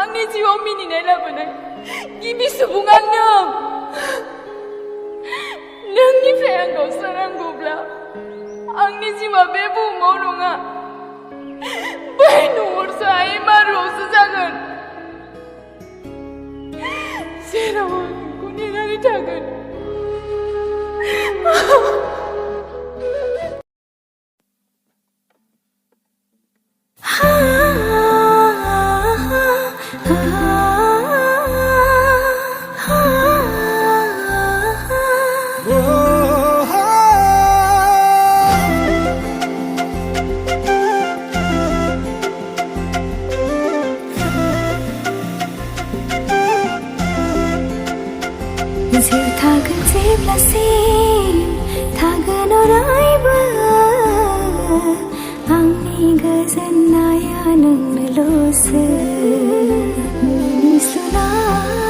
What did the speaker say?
angni jiuaao minine labonaय गिबि सुबुङा नोंनिफ्राय आंखौ सोनांगौब्ला आंनि जिउआ बे बुहुमाव नङा बै न'आवसो आइ मारुआवसो जागोन जेराव आं नोंखौ नेनानै थागोन जिउ थागोन जेब्लासिम थागोन अरायबो आंनि गोजोननाया नोंनोल'सो मिनिस्लुनाय